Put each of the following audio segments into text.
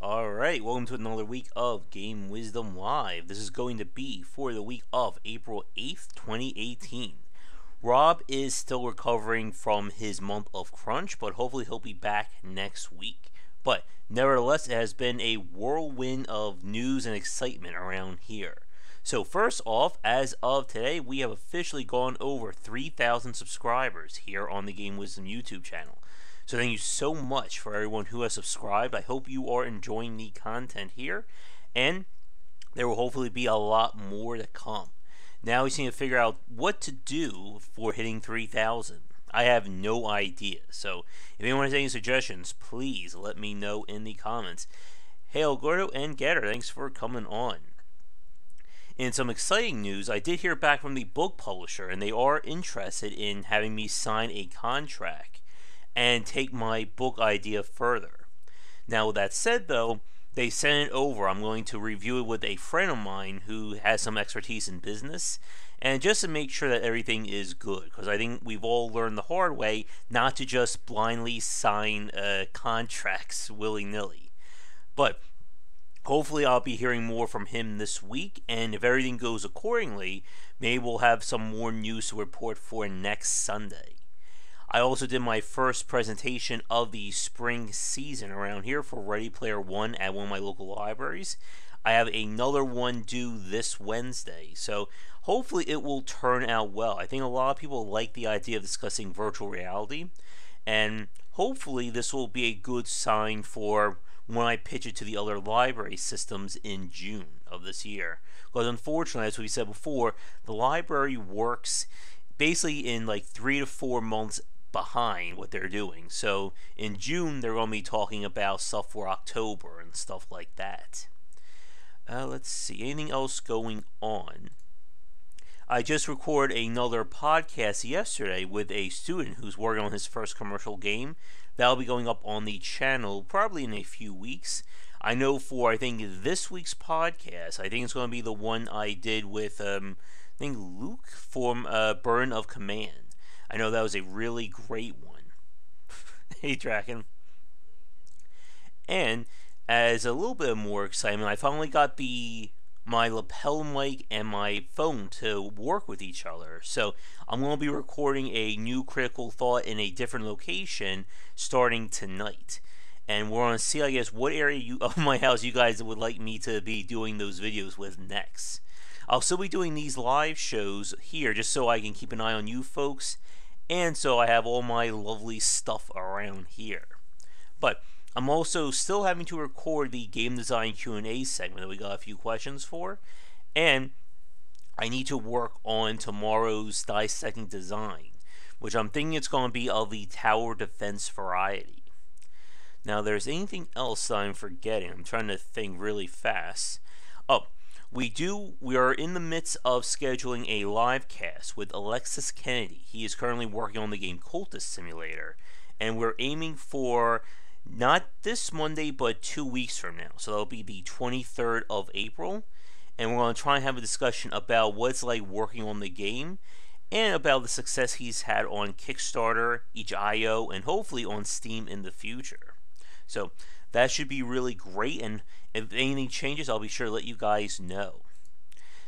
Alright, welcome to another week of Game Wisdom Live. This is going to be for the week of April 8th, 2018. Rob is still recovering from his month of crunch, but hopefully he'll be back next week. But nevertheless, it has been a whirlwind of news and excitement around here. So first off, as of today, we have officially gone over 3,000 subscribers here on the Game Wisdom YouTube channel. So thank you so much for everyone who has subscribed. I hope you are enjoying the content here, and there will hopefully be a lot more to come. Now we just need to figure out what to do for hitting 3,000. I have no idea. So if anyone has any suggestions, please let me know in the comments. Hey, El Gordo and Getter, thanks for coming on. In some exciting news, I did hear back from the book publisher, and they are interested in having me sign a contract and take my book idea further. Now, with that said, though, they sent it over. I'm going to review it with a friend of mine who has some expertise in business, and just to make sure that everything is good, because I think we've all learned the hard way not to just blindly sign contracts willy-nilly. But hopefully I'll be hearing more from him this week, and if everything goes accordingly, maybe we'll have some more news to report for next Sunday. I also did my first presentation of the spring season around here for Ready Player One at one of my local libraries. I have another one due this Wednesday, so hopefully it will turn out well. I think a lot of people like the idea of discussing virtual reality, and hopefully this will be a good sign for when I pitch it to the other library systems in June of this year. Because unfortunately, as we said before, the library works basically in like 3 to 4 months behind what they're doing. So in June, they're going to be talking about stuff for October and stuff like that. Let's see, anything else going on? I just recorded another podcast yesterday with a student who's working on his first commercial game. That'll be going up on the channel probably in a few weeks. I know for, I think, this week's podcast, I think it's going to be the one I did with, I think, Luke from Burden of Command. I know that was a really great one. Hey, Draken. And as a little bit more excitement, I finally got my lapel mic and my phone to work with each other. So I'm going to be recording a new Critical Thought in a different location starting tonight. And we're going to see, I guess, what area of my house you guys would like me to be doing those videos with next. I'll still be doing these live shows here just so I can keep an eye on you folks, and so I have all my lovely stuff around here. But I'm also still having to record the game design Q&A segment that we got a few questions for, and I need to work on tomorrow's Dissecting Design, which I'm thinking it's going to be of the tower defense variety. Now, there's anything else that I'm forgetting. I'm trying to think really fast. Oh, we are in the midst of scheduling a live cast with Alexis Kennedy. He is currently working on the game Cultist Simulator, and we're aiming for not this Monday, but 2 weeks from now. So that'll be the 23rd of April, and we're going to try and have a discussion about what it's like working on the game, and about the success he's had on Kickstarter, itch.io, and hopefully on Steam in the future. So that should be really great, and if anything changes, I'll be sure to let you guys know.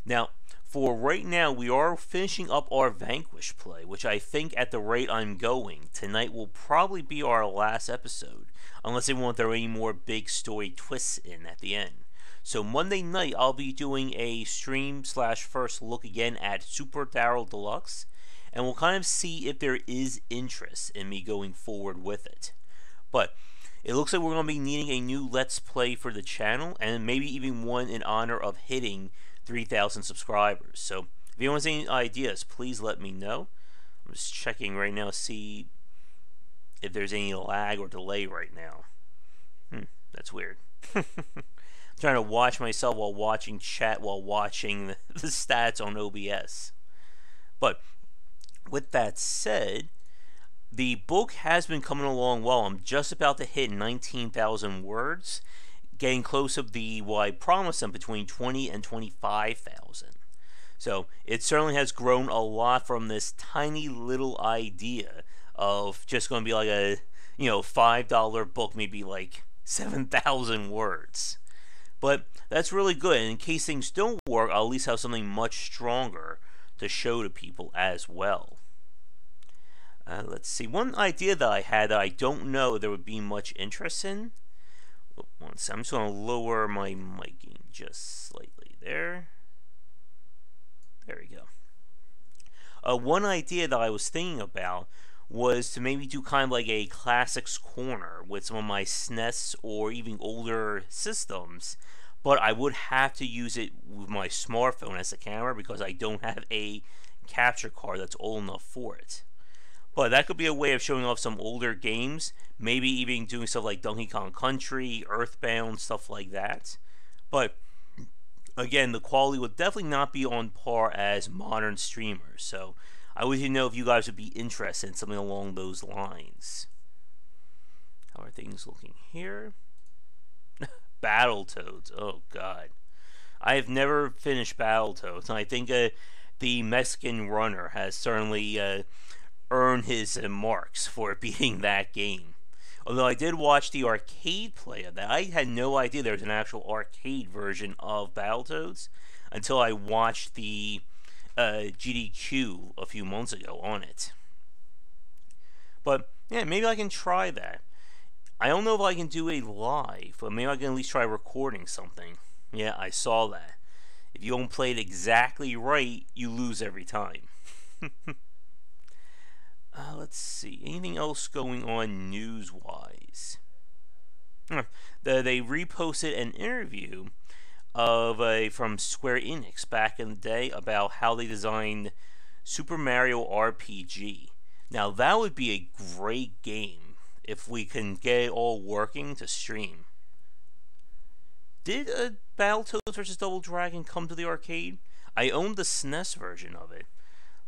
Now, for right now, we are finishing up our Vanquish play, which I think at the rate I'm going, tonight will probably be our last episode, unless they won't throw any more big story twists in at the end. So Monday night, I'll be doing a stream/first look again at Super Daryl Deluxe, and we'll kind of see if there is interest in me going forward with it. But it looks like we're going to be needing a new Let's Play for the channel, and maybe even one in honor of hitting 3,000 subscribers. So if anyone has any ideas, please let me know. I'm just checking right now to see if there's any lag or delay right now. That's weird. I'm trying to watch myself while watching chat while watching the stats on OBS. But with that said, the book has been coming along well. I'm just about to hit 19,000 words, getting close to what I promised them, between 20 and 25,000. So it certainly has grown a lot from this tiny little idea of just going to be like a $5 book, maybe like 7,000 words. But that's really good, and in case things don't work, I'll at least have something much stronger to show to people as well. Let's see, one idea that I had that I don't know there would be much interest in. I'm just going to lower my mic gain just slightly there. There we go. One idea that I was thinking about was to maybe do kind of like a classics corner with some of my SNES or even older systems, but I would have to use it with my smartphone as a camera because I don't have a capture card that's old enough for it. But that could be a way of showing off some older games, maybe even doing stuff like Donkey Kong Country, Earthbound, stuff like that. But again, the quality would definitely not be on par as modern streamers, so I would know if you guys would be interested in something along those lines. How are things looking here? Battletoads, oh god. I have never finished Battletoads, and I think the Mexican runner has certainly earned his marks for beating that game. Although I did watch the arcade play of that. I had no idea there was an actual arcade version of Battletoads until I watched the GDQ a few months ago on it. But yeah, maybe I can try that. I don't know if I can do it live, but maybe I can at least try recording something. Yeah, I saw that. If you don't play it exactly right, you lose every time. Let's see. Anything else going on news-wise? They reposted an interview of from Square Enix back in the day about how they designed Super Mario RPG. Now, that would be a great game if we can get it all working to stream. Did Battletoads vs. Double Dragon come to the arcade? I owned the SNES version of it,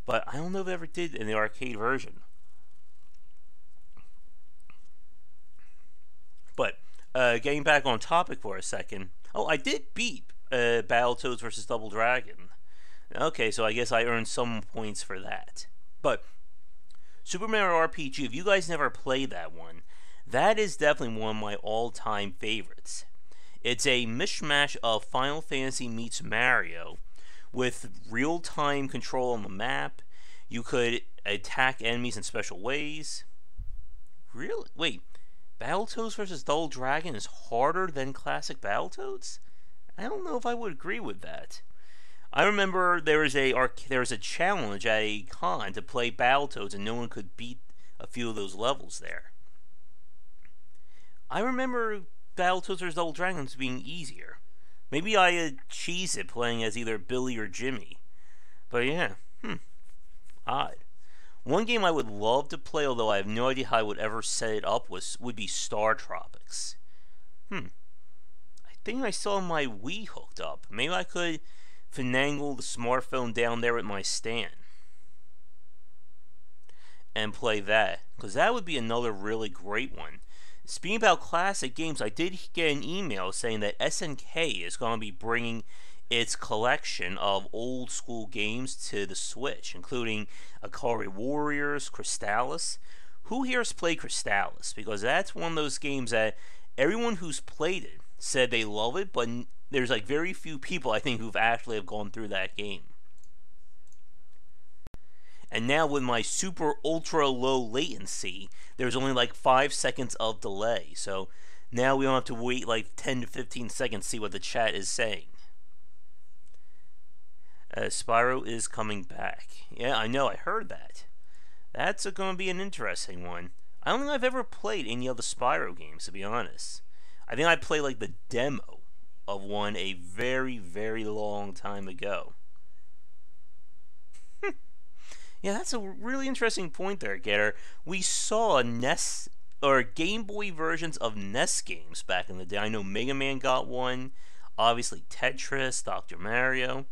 but I don't know if it ever did in the arcade version. But getting back on topic for a second. Oh, I did beat Battletoads vs. Double Dragon. Okay, so I guess I earned some points for that. But Super Mario RPG, if you guys never played that one, that is definitely one of my all-time favorites. It's a mishmash of Final Fantasy meets Mario, with real-time control on the map. You could attack enemies in special ways. Really? Wait, Battletoads vs. Double Dragon is harder than classic Battletoads? I don't know if I would agree with that. I remember there was a challenge at a con to play Battletoads, and no one could beat a few of those levels there. I remember Battletoads vs. Double Dragon being easier. Maybe I cheesed it playing as either Billy or Jimmy. But yeah, odd. One game I would love to play, although I have no idea how I would ever set it up, would be Star Tropics. I think I still have my Wii hooked up. Maybe I could finagle the smartphone down there with my stand and play that, because that would be another really great one. Speaking about classic games, I did get an email saying that SNK is going to be bringing its collection of old school games to the Switch, including Akari Warriors, Crystalis. Who here has played Crystalis? Because that's one of those games that everyone who's played it said they love it, but there's like very few people I think who've actually have gone through that game. And now with my super ultra low latency, there's only like 5 seconds of delay. So now we don't have to wait like 10 to 15 seconds to see what the chat is saying. Spyro is coming back. Yeah, I know, I heard that. That's going to be an interesting one. I don't think I've ever played any of the Spyro games, to be honest. I think I played like the demo of one a very, very long time ago. Yeah, that's a really interesting point there, Getter. We saw NES or Game Boy versions of NES games back in the day. I know Mega Man got one. Obviously Tetris, Dr. Mario.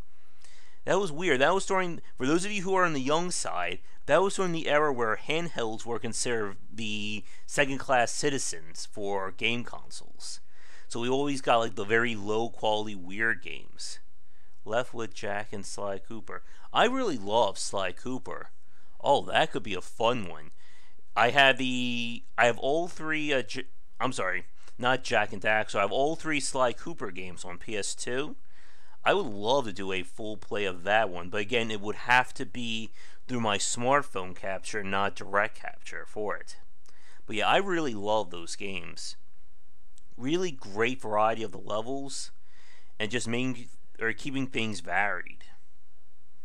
That was weird. That was during, for those of you who are on the young side, that was during the era where handhelds were considered the second-class citizens for game consoles. So we always got like the very low-quality weird games. Left with Jack and Sly Cooper. I really love Sly Cooper. Oh, that could be a fun one. I have all three. I'm sorry, not Jack and Daxter. I have all three Sly Cooper games on PS2. I would love to do a full play of that one, but again, it would have to be through my smartphone capture, not direct capture for it. But yeah, I really love those games. Really great variety of the levels, and just keeping things varied.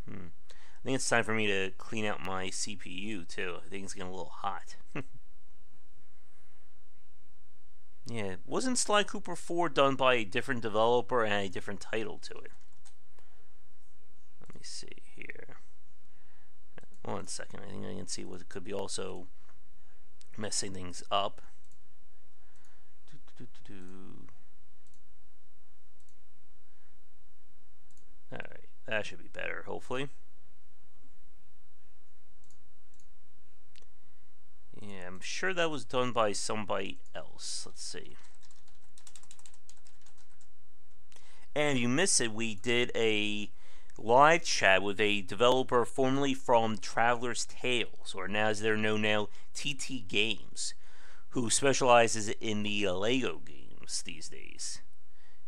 I think it's time for me to clean out my CPU too. I think it's getting a little hot. Yeah, wasn't Sly Cooper 4 done by a different developer and a different title to it? Let me see here. 1 second, I think I can see what it could be also messing things up. Alright, that should be better, hopefully. Yeah, I'm sure that was done by somebody else. Let's see. And if you missed it, we did a live chat with a developer formerly from Traveler's Tales, or now as they're known now, TT Games, who specializes in the Lego games these days.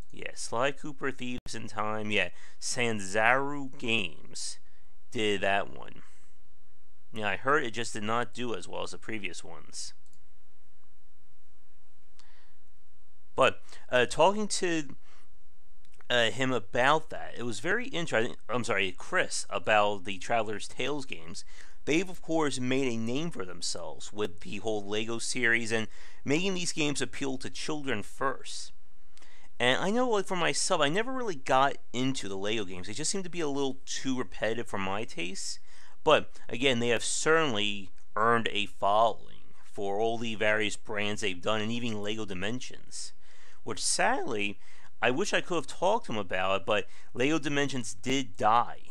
Yeah, Sly Cooper Thieves in Time. Yeah, Sanzaru Games did that one. Yeah, I heard it just did not do as well as the previous ones. But talking to him about that, it was very interesting. I'm sorry, Chris, about the Traveler's Tales games. They've, of course, made a name for themselves with the whole Lego series and making these games appeal to children first. And I know, like, for myself, I never really got into the Lego games. They just seem to be a little too repetitive for my taste. But, again, they have certainly earned a following for all the various brands they've done, and even Lego Dimensions. Which, sadly, I wish I could have talked to them about it, but Lego Dimensions did die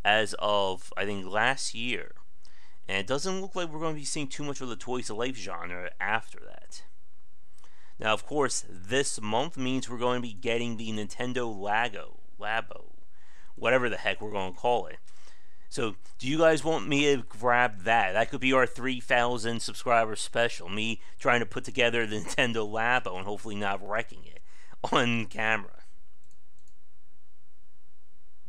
as of, I think, last year. And it doesn't look like we're going to be seeing too much of the Toys to Life genre after that. Now, of course, this month means we're going to be getting the Nintendo Labo, whatever the heck we're going to call it. So, do you guys want me to grab that? That could be our 3,000 subscriber special. Me trying to put together the Nintendo Labo and hopefully not wrecking it on camera.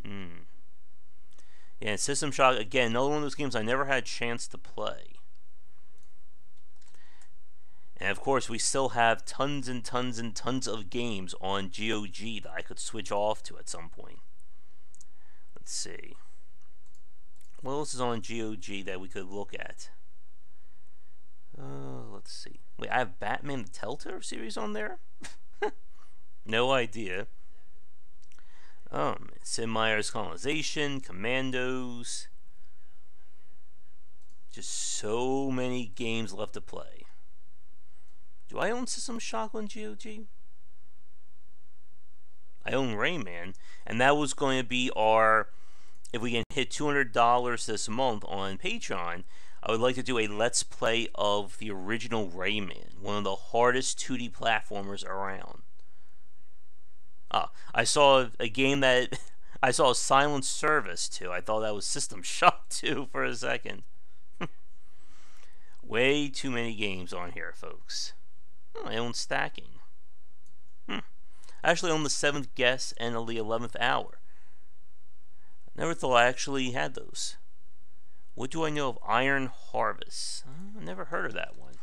Yeah, and System Shock, again, another one of those games I never had a chance to play. And of course, we still have tons and tons and tons of games on GOG that I could switch off to at some point. Let's see. What else is on GOG that we could look at? Let's see. Wait, I have Batman the Telltale series on there? No idea. Sid Meier's Colonization, Commandos. Just so many games left to play. Do I own System Shock on GOG? I own Rayman, and that was going to be our, if we can hit $200 this month on Patreon, I would like to do a Let's Play of the original Rayman, one of the hardest 2D platformers around. I saw a game that, I saw a Silent Service too. I thought that was System Shock 2 for a second. Way too many games on here, folks. I own Stacking. I actually own the 7th Guest and the 11th Hour. Never thought I actually had those. What do I know of Iron Harvest? I never heard of that one.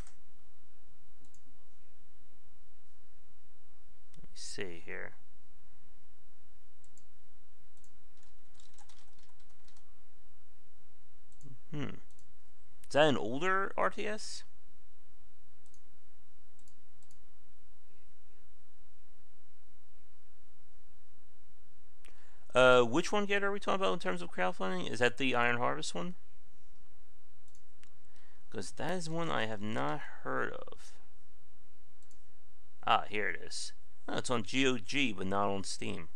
Let me see here. Is that an older RTS? Which one, Get, are we talking about in terms of crowdfunding? Is that the Iron Harvest one? Because that is one I have not heard of. Ah, here it is. Oh, it's on GOG, but not on Steam.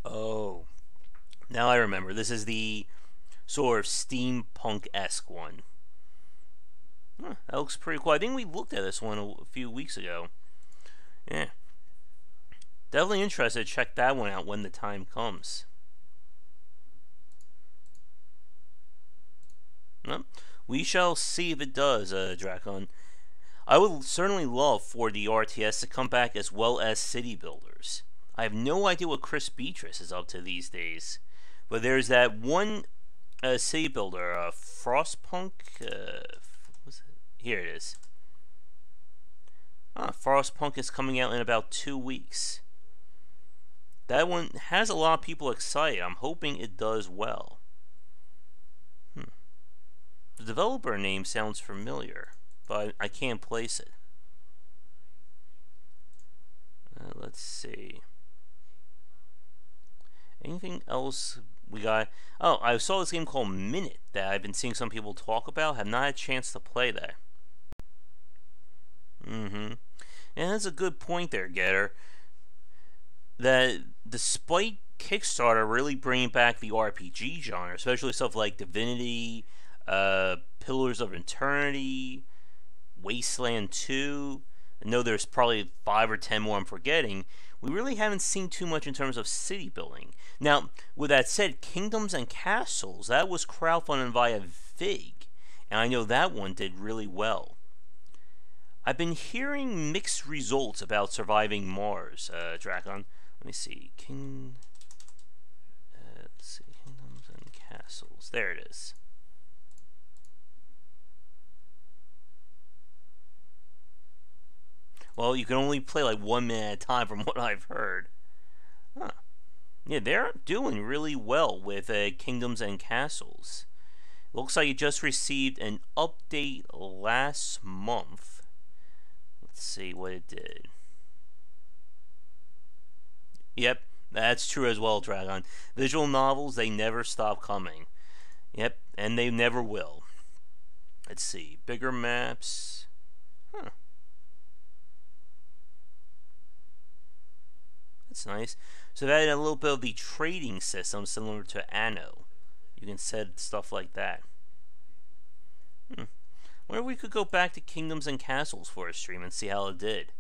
Oh. Now I remember. This is the sort of steampunk-esque one. That looks pretty cool. I think we looked at this one a few weeks ago. Yeah. Definitely interested to check that one out when the time comes. Well, we shall see if it does, Dracon. I would certainly love for the RTS to come back as well as city builders. I have no idea what Chris Beatrice is up to these days, but there's that one city builder, Frostpunk. Here it is. Frostpunk is coming out in about 2 weeks. That one has a lot of people excited. I'm hoping it does well. The developer name sounds familiar, but I can't place it. Let's see. Anything else we got? Oh, I saw this game called Minute that I've been seeing some people talk about. Have not had a chance to play that. And that's a good point there, Getter. That despite Kickstarter really bringing back the RPG genre, especially stuff like Divinity, Pillars of Eternity, Wasteland 2, I know there's probably 5 or 10 more I'm forgetting, we really haven't seen too much in terms of city building. Now, with that said, Kingdoms and Castles, that was crowdfunded via Fig, and I know that one did really well. I've been hearing mixed results about Surviving Mars, Dracon. Let me see. Kingdoms and Castles. There it is. Well, you can only play like 1 minute at a time from what I've heard. Yeah, they're doing really well with Kingdoms and Castles. Looks like it just received an update last month. Let's see what it did. Yep, that's true as well, Dragon. Visual novels, they never stop coming. Yep, and they never will. Let's see. Bigger maps. That's nice. So that had a little bit of the trading system similar to Anno. You can set stuff like that. Wonder if we could go back to Kingdoms and Castles for a stream and see how it did.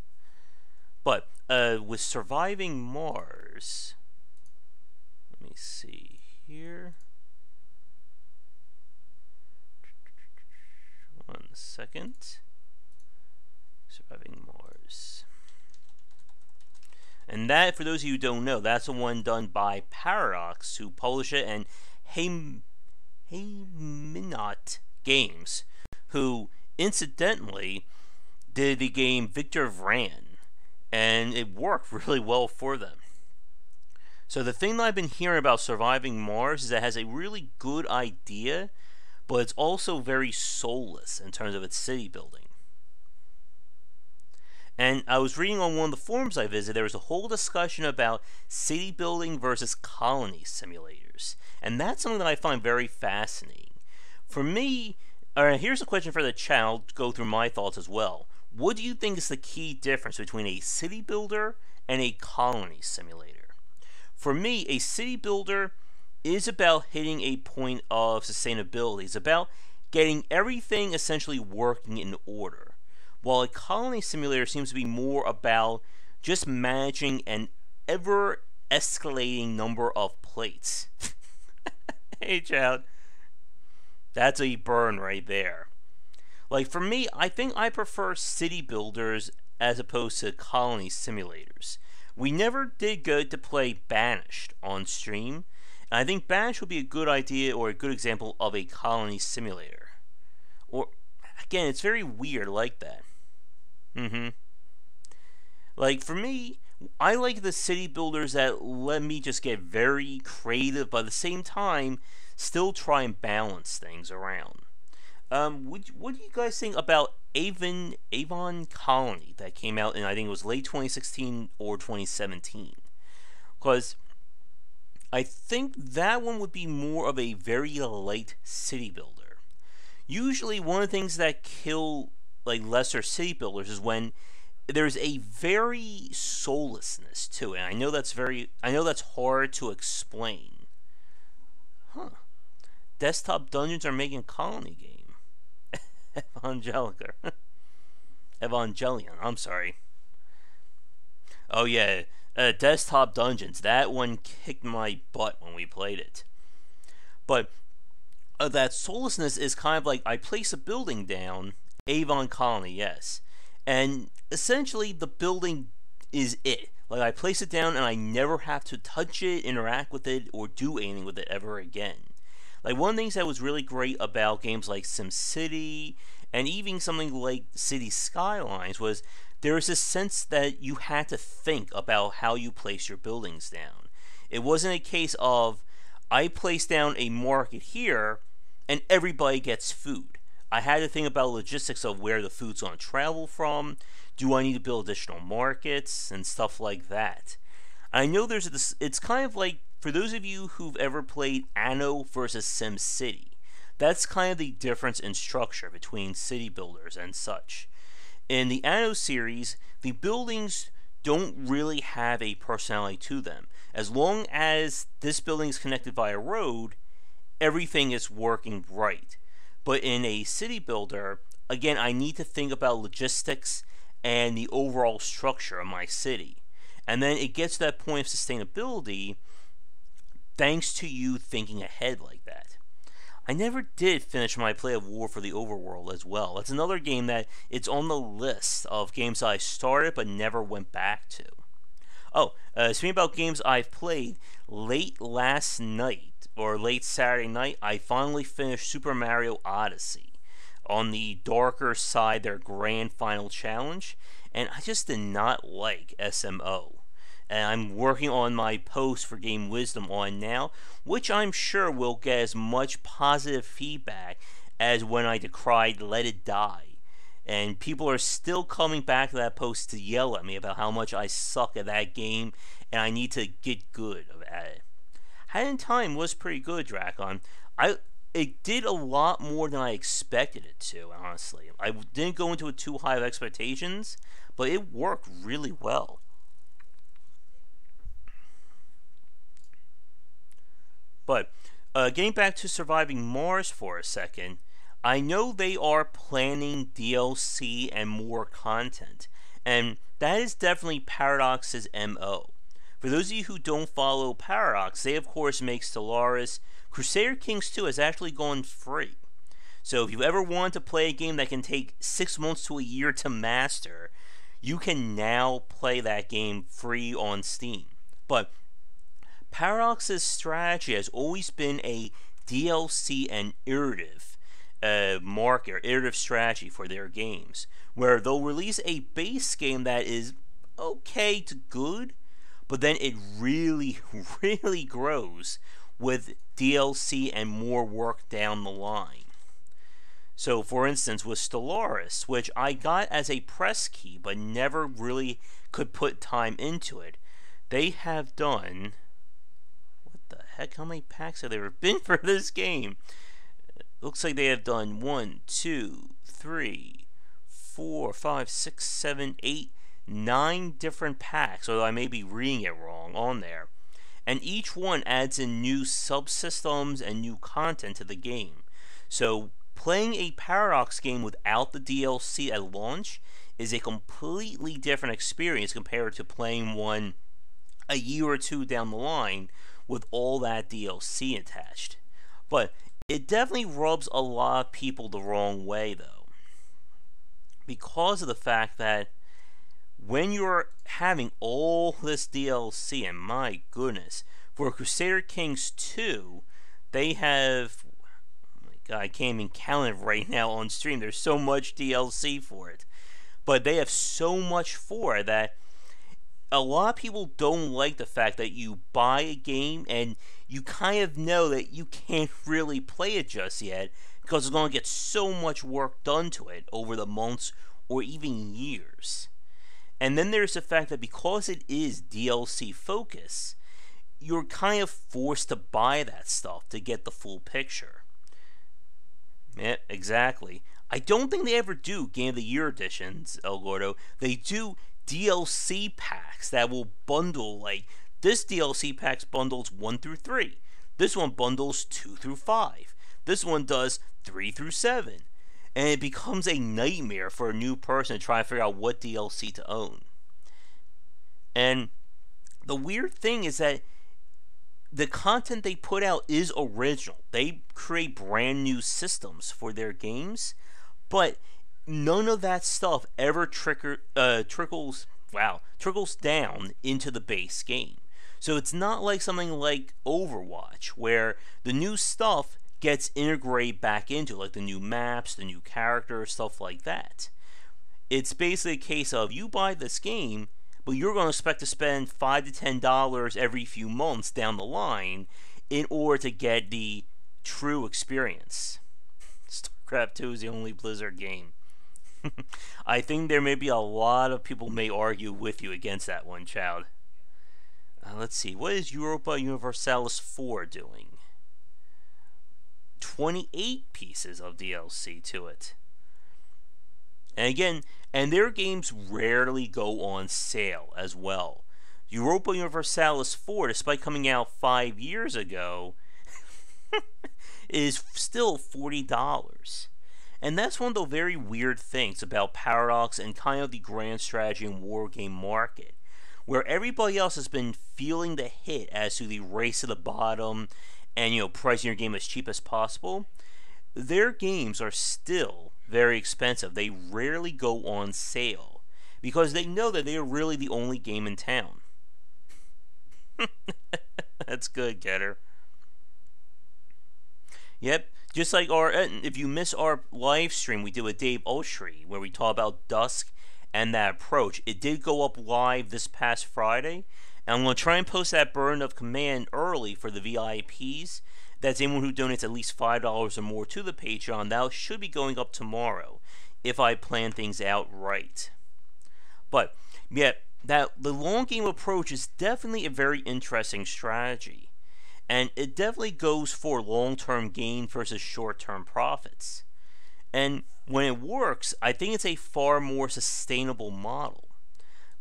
But with Surviving Mars, let me see here. 1 second. Surviving Mars. And that, for those of you who don't know, that's the one done by Paradox, who publish it, and Hayminot Games, who incidentally did the game Victor Vran, and it worked really well for them. So the thing that I've been hearing about Surviving Mars is that it has a really good idea, but it's also very soulless in terms of its city building. And I was reading on one of the forums I visited, there was a whole discussion about city building versus colony simulators. And that's something that I find very fascinating. For me, here's a question for the chat, I'll go through my thoughts as well. What do you think is the key difference between a city builder and a colony simulator? For me, a city builder is about hitting a point of sustainability. It's about getting everything essentially working in order. While a colony simulator seems to be more about just managing an ever-escalating number of plates. Hey, child. That's a burn right there. Like, for me, I think I prefer city builders as opposed to colony simulators. We never did get to play Banished on stream, and I think Banished would be a good idea or a good example of a colony simulator. Or, again, it's very weird like that. Like, for me, I like the city builders that let me just get very creative, but at the same time, still try and balance things around. What do you guys think about Avon Colony that came out in, I think it was late 2016 or 2017? Because I think that one would be more of a very light city builder. Usually one of the things that kill like lesser city builders is when there's a very soullessness to it. And I know that's hard to explain. Desktop Dungeons are making a colony game. Evangelion, I'm sorry. Oh yeah, Desktop Dungeons, that one kicked my butt when we played it. But that soullessness is kind of like, I place a building down, Avon Colony, yes. And essentially, the building is it. Like, I place it down and I never have to touch it, interact with it, or do anything with it ever again. Like, one of the things that was really great about games like SimCity and even something like City Skylines was there was a sense that you had to think about how you place your buildings down. It wasn't a case of, I place down a market here and everybody gets food. I had to think about logistics of where the food's going to travel from. Do I need to build additional markets and stuff like that? I know there's this. It's kind of like, for those of you who've ever played Anno versus SimCity, that's kind of the difference in structure between city builders and such. In the Anno series, the buildings don't really have a personality to them. As long as this building is connected by a road, everything is working right. But in a city builder, again, I need to think about logistics and the overall structure of my city. And then it gets to that point of sustainability thanks to you thinking ahead like that. I never did finish my play of War for the Overworld as well. That's another game that it's on the list of games I started but never went back to. Oh, speaking about games I've played, late last night, or late Saturday night, I finally finished Super Mario Odyssey on the darker side, their grand final challenge, and I just did not like SMO. And I'm working on my post for Game Wisdom on now, which I'm sure will get as much positive feedback as when I decried Let It Die. And people are still coming back to that post to yell at me about how much I suck at that game and I need to get good at it. Hat in Time was pretty good, Dracon. It did a lot more than I expected it to, honestly. I didn't go into it too high of expectations, but it worked really well. But getting back to Surviving Mars for a second, I know they are planning DLC and more content, and that is definitely Paradox's MO. For those of you who don't follow Paradox, they of course make Stellaris. Crusader Kings 2 has actually gone free. So if you ever want to play a game that can take 6 months to a year to master, you can now play that game free on Steam. But Paradox's strategy has always been a DLC and iterative iterative strategy for their games, where they'll release a base game that is okay to good, but then it really, really grows with DLC and more work down the line. So, for instance, with Stellaris, which I got as a press key, but never really could put time into it, they have done... What the heck? How many packs have there been for this game? Looks like they have done 1, 2, 3, 4, 5, 6, 7, 8, 9 different packs, although I may be reading it wrong on there. And each one adds in new subsystems and new content to the game. So playing a Paradox game without the DLC at launch is a completely different experience compared to playing one a year or two down the line with all that DLC attached. But it definitely rubs a lot of people the wrong way, though, because of the fact that when you're having all this DLC, and my goodness, for Crusader Kings 2, they have... Oh my god, I can't even count it right now on stream. There's so much DLC for it. But they have so much for it that a lot of people don't like the fact that you buy a game and you kind of know that you can't really play it just yet because it's going to get so much work done to it over the months or even years. And then there's the fact that because it is DLC focus, you're kind of forced to buy that stuff to get the full picture. Yeah, exactly. I don't think they ever do Game of the Year editions, El Gordo. They do DLC packs that will bundle, like, this DLC pack bundles 1 through 3. This one bundles 2 through 5. This one does 3 through 7. And it becomes a nightmare for a new person to try and figure out what DLC to own. And the weird thing is that the content they put out is original. They create brand new systems for their games, but none of that stuff ever trickles down into the base game. So it's not like something like Overwatch, where the new stuff gets integrated back into, like the new maps, the new characters, stuff like that. It's basically a case of you buy this game, but you're going to expect to spend $5 to $10 every few months down the line in order to get the true experience. StarCraft 2 is the only Blizzard game. I think there may be a lot of people may argue with you against that one, child. Let's see. What is Europa Universalis 4 doing? 28 pieces of DLC to it. And again, their games rarely go on sale as well. Europa Universalis 4, despite coming out 5 years ago, is still $40. And that's one of the very weird things about Paradox and kind of the grand strategy and war game market, where everybody else has been feeling the hit as to the race to the bottom and, pricing your game as cheap as possible. Their games are still very expensive. They rarely go on sale because they know that they are really the only game in town. That's good, Getter. Yep, just like if you miss our live stream we did with Dave Oshry, where we talk about Dusk and that approach, it did go up live this past Friday, and I'm going to try and post that burn of command early for the VIPs. That's anyone who donates at least $5 or more to the Patreon. That should be going up tomorrow, if I plan things out right. But, yeah, the long game approach is definitely a very interesting strategy. And it definitely goes for long-term gain versus short-term profits. And when it works, I think it's a far more sustainable model.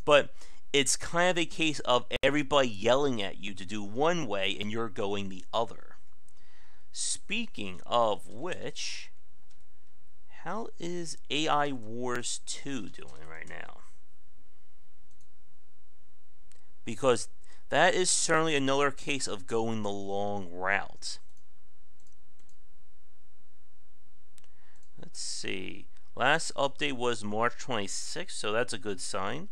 But it's kind of a case of everybody yelling at you to do one way and you're going the other. Speaking of which, how is AI Wars 2 doing right now? Because that is certainly another case of going the long route. Let's see. Last update was March 26th, so that's a good sign.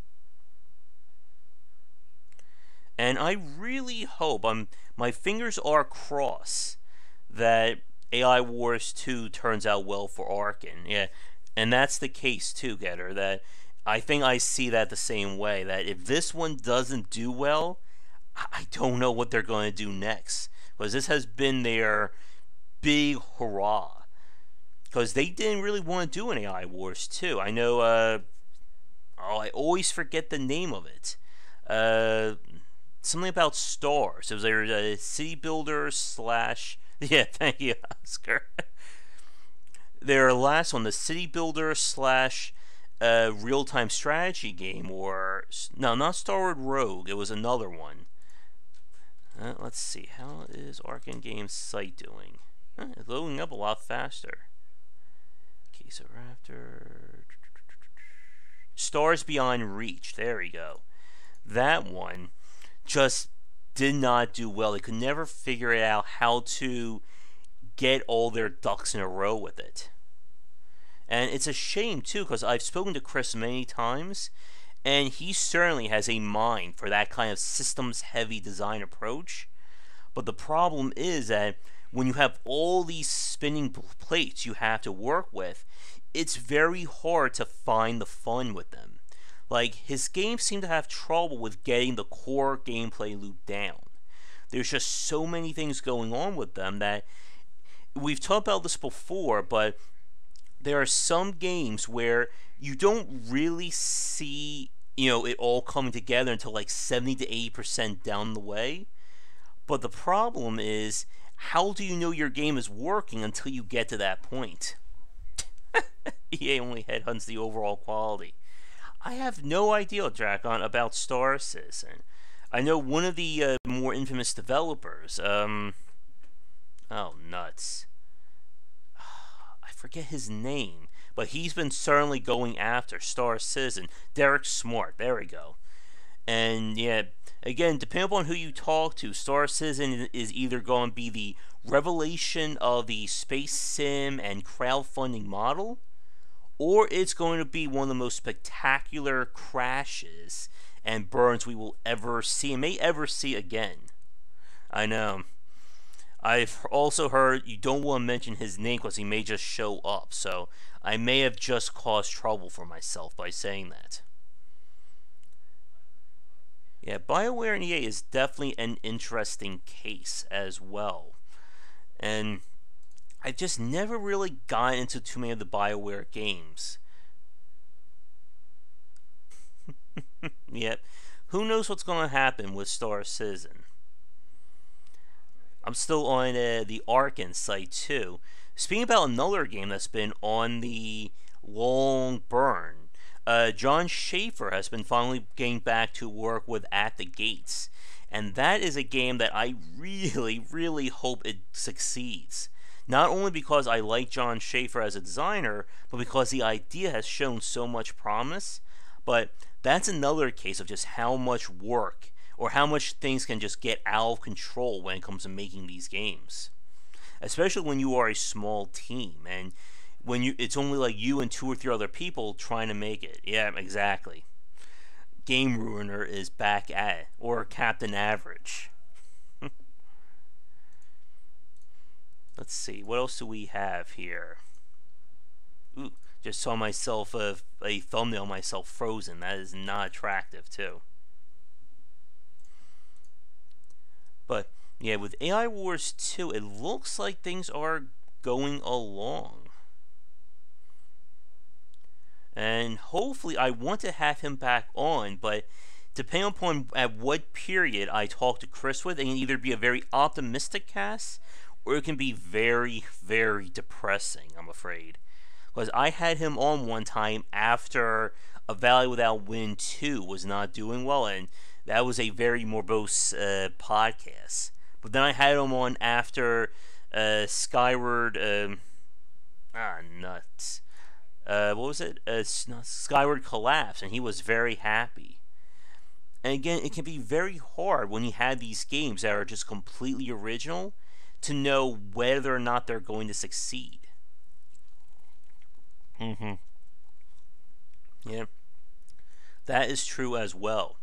And I really hope, my fingers are crossed, that AI Wars 2 turns out well for Arkin. Yeah, and that's the case too, Getter. That I think I see that the same way. That if this one doesn't do well, I don't know what they're going to do next, because this has been their big hurrah. Because they didn't really want to do an AI Wars 2. I know, I always forget the name of it. Something about stars. It was a city builder / yeah, thank you, Oscar. Their last one, the city builder / real-time strategy game, or no, not Starward Rogue. It was another one. Let's see. How is Arkin Games site doing? It's loading up a lot faster. Case of Raptor. Stars Beyond Reach. There we go. That one just did not do well. They could never figure it out how to get all their ducks in a row with it. And it's a shame, too, because I've spoken to Chris many times, and he certainly has a mind for that kind of systems-heavy design approach. But the problem is that when you have all these spinning plates you have to work with, it's very hard to find the fun with them. Like, his games seem to have trouble with getting the core gameplay loop down. There's just so many things going on with them that we've talked about this before, but there are some games where you don't really see, it all coming together until like 70 to 80% down the way. But the problem is, how do you know your game is working until you get to that point? EA only headhunts the overall quality. I have no idea, Dracon, about Star Citizen. I know one of the more infamous developers, oh, nuts. I forget his name, but he's been certainly going after Star Citizen. Derek Smart, there we go. And yeah, again, depending upon who you talk to, Star Citizen is either going to be the revelation of the space sim and crowdfunding model, or it's going to be one of the most spectacular crashes and burns we will ever see and may ever see again. I know. I've also heard you don't want to mention his name because he may just show up, so I may have just caused trouble for myself by saying that. Yeah, BioWare and EA is definitely an interesting case as well. And I've just never really gotten into too many of the BioWare games. Yep. Who knows what's going to happen with Star Citizen? I'm still on the Arkan site too. Speaking about another game that's been on the long burn, John Schaefer has been finally getting back to work with At the Gates. And that is a game that I really, really hope it succeeds. Not only because I like John Schaefer as a designer, but because the idea has shown so much promise. But that's another case of just how much work or how much things can just get out of control when it comes to making these games. Especially when you are a small team and when it's only like you and 2 or 3 other people trying to make it. Yeah, exactly. Game Ruiner is back at it, or Captain Average. Let's see, what else do we have here? Ooh, just saw myself a thumbnail of myself frozen. That is not attractive too. But yeah, with AI Wars 2, it looks like things are going along. And hopefully, I want to have him back on, but depending upon at what period I talk to Chris with, it can either be a very optimistic cast, or it can be very, very depressing, I'm afraid. Because I had him on one time after A Valley Without Wind 2 was not doing well, and that was a very morose podcast. But then I had him on after Skyward... nuts. What was it? Skyward Collapse, and he was very happy. And again, it can be very hard when you have these games that are just completely original to know whether or not they're going to succeed. Yeah. That is true as well.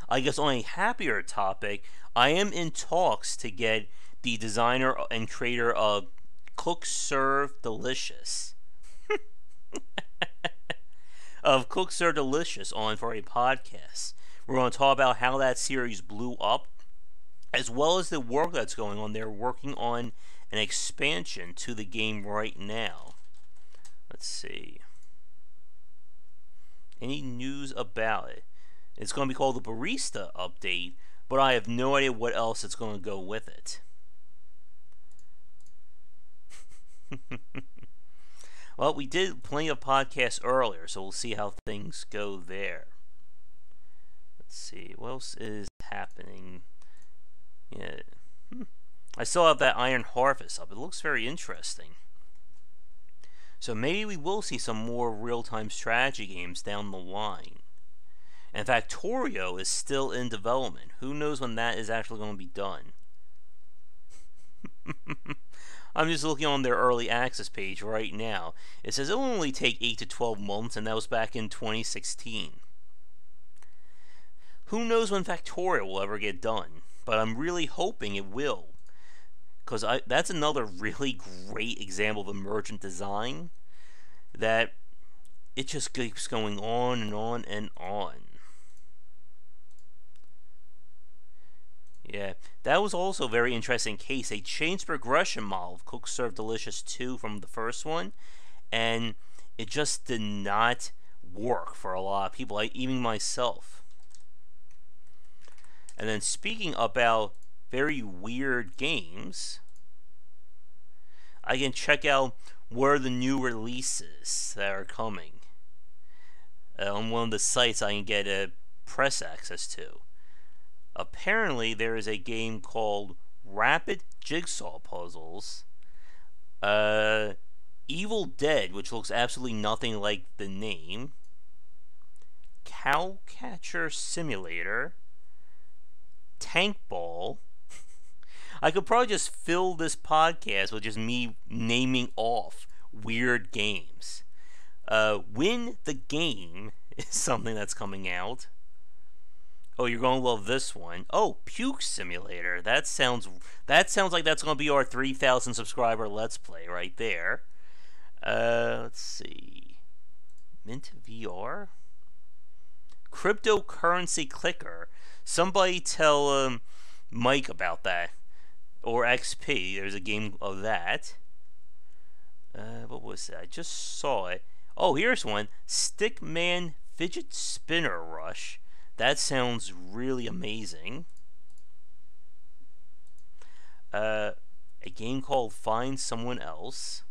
I guess on a happier topic, I am in talks to get the designer and creator of Cook Serve Delicious of Cook Serve Delicious on for a podcast. We're going to talk about how that series blew up, as well as the work that's going on. They're working on an expansion to the game right now. Let's see. Any news about it? It's going to be called the Barista Update, but I have no idea what else it's going to go with it. Well, we did plenty of podcasts earlier, so we'll see how things go there. Let's see, what else is happening? Yeah, I still have that Iron Harvest up. It looks very interesting. So maybe we will see some more real-time strategy games down the line. In fact, Factorio is still in development. Who knows when that is actually going to be done? I'm just looking on their early access page right now. It says it'll only take 8 to 12 months, and that was back in 2016. Who knows when Factorio will ever get done, but I'm really hoping it will. Because that's another really great example of emergent design that it just keeps going on and on and on. Yeah, that was also a very interesting case. They changed the progression model of Cook Serve Delicious 2 from the first one, and it just did not work for a lot of people, even myself. And then speaking about very weird games, I can check out where the new releases that are coming. On one of the sites I can get press access to. Apparently, there is a game called Rapid Jigsaw Puzzles, Evil Dead, which looks absolutely nothing like the name, Cowcatcher Simulator, Tank Ball. I could probably just fill this podcast with just me naming off weird games. Win the Game is something that's coming out. Oh, you're going to love this one. Oh, Puke Simulator. That sounds like that's going to be our 3,000 subscriber Let's Play right there. Let's see. Mint VR? Cryptocurrency Clicker. Somebody tell Mike about that. Or XP. There's a game of that. What was that? I just saw it. Oh, here's one. Stickman Fidget Spinner Rush. That sounds really amazing. A game called Find Someone Else.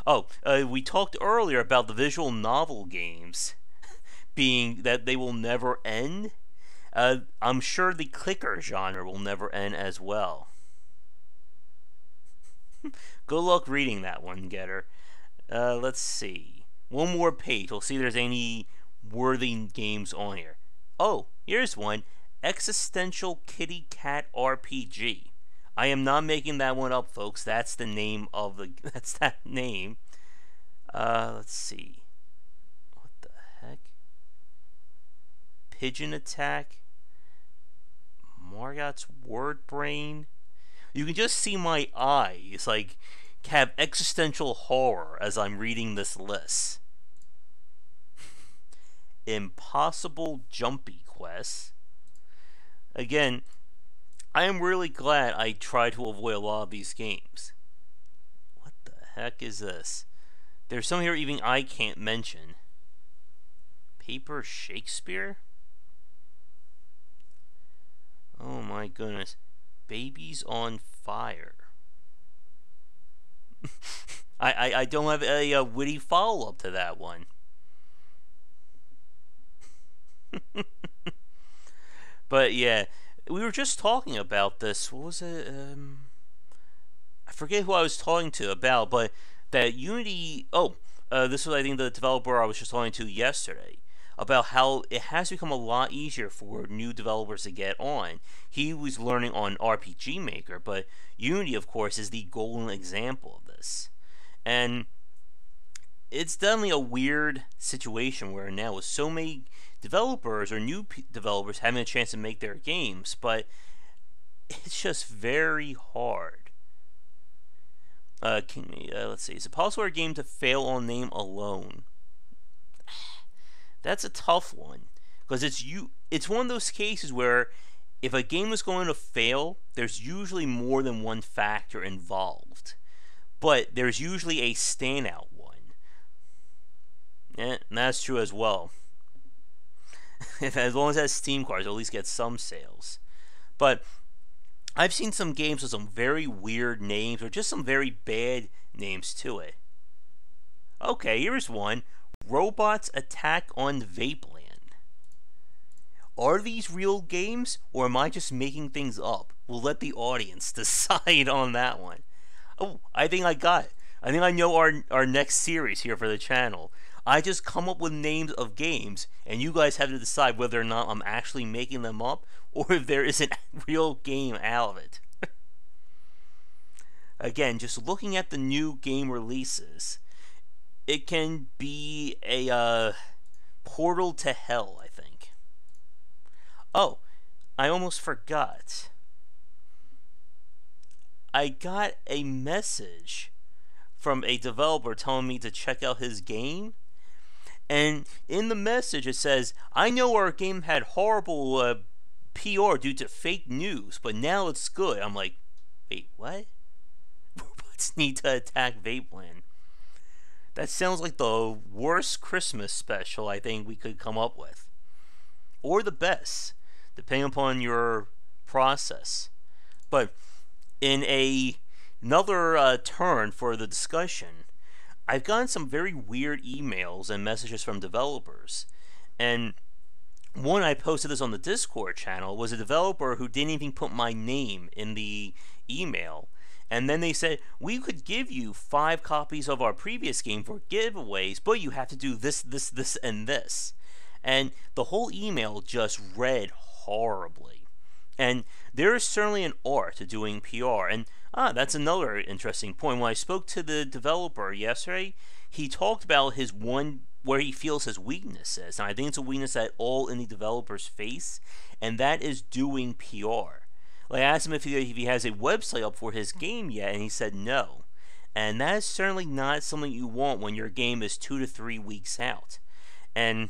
Oh, we talked earlier about the visual novel games being that they will never end. I'm sure the clicker genre will never end as well. Good luck reading that one, Getter. Let's see. One more page. We'll see if there's any worthy games on here. Oh, here's one. Existential Kitty Cat RPG. I am not making that one up, folks. That's the name of the... That's that name. Let's see. What the heck? Pigeon Attack. Margot's Word Brain. You can just see my eyes, like, have existential horror as I'm reading this list. Impossible Jumpy Quest. Again, I am really glad I try to avoid a lot of these games. What the heck is this? There's some here even I can't mention. Paper Shakespeare? Oh my goodness. Babies on Fire. I don't have a witty follow-up to that one. But yeah, we were just talking about this. What was it? I forget who I was talking to about, but that Unity... this was, I think, the developer I was just talking to yesterday, about how it has become a lot easier for new developers to get on. He was learning on RPG Maker, but Unity, of course, is the golden example of this. And it's definitely a weird situation where now with so many developers or new developers having a chance to make their games, but it's just very hard. Let's see. Is it possible for a game to fail on name alone? That's a tough one, because it's one of those cases where if a game is going to fail, there's usually more than one factor involved, but there's usually a standout one. And that's true as well. As long as it has Steam cards, at least get some sales. But I've seen some games with some very weird names, or just some very bad names to it. Okay, here's one. Robots Attack on Vapeland. Are these real games, or am I just making things up? We'll let the audience decide on that one. Oh, I think I got it. I think I know our next series here for the channel. I just come up with names of games, and you guys have to decide whether or not I'm actually making them up, or if there is a real game out of it. Again, just looking at the new game releases, it can be a portal to hell, I think. Oh, I almost forgot. I got a message from a developer telling me to check out his game. And in the message it says, I know our game had horrible PR due to fake news, but now it's good. I'm like, wait, what? Robots need to attack Vapeland. That sounds like the worst Christmas special I think we could come up with. Or the best, depending upon your process. But in another turn for the discussion, I've gotten some very weird emails and messages from developers. And one, I posted this on the Discord channel, was a developer who didn't even put my name in the email. And then they said, we could give you 5 copies of our previous game for giveaways, but you have to do this, this, this, and this. And the whole email just read horribly. And there is certainly an art to doing PR. And that's another interesting point. When I spoke to the developer yesterday, he talked about his one where he feels his weakness is, and I think it's a weakness that all indie developers face, and that is doing PR. Like, I asked him if he has a website up for his game yet, and he said no. And that is certainly not something you want when your game is 2 to 3 weeks out. And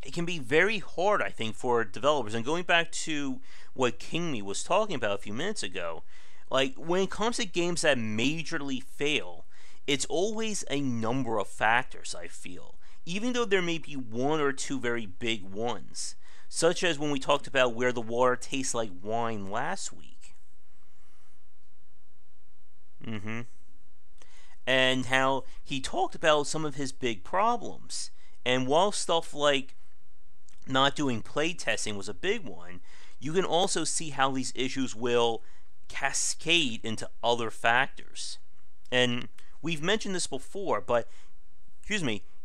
it can be very hard, I think, for developers. And going back to what Kingme was talking about a few minutes ago, like, when it comes to games that majorly fail, it's always a number of factors, I feel. Even though there may be one or two very big ones, such as when we talked about Where the Water Tastes Like Wine last week. And how he talked about some of his big problems. And while stuff like not doing playtesting was a big one, you can also see how these issues will cascade into other factors. And we've mentioned this before, but,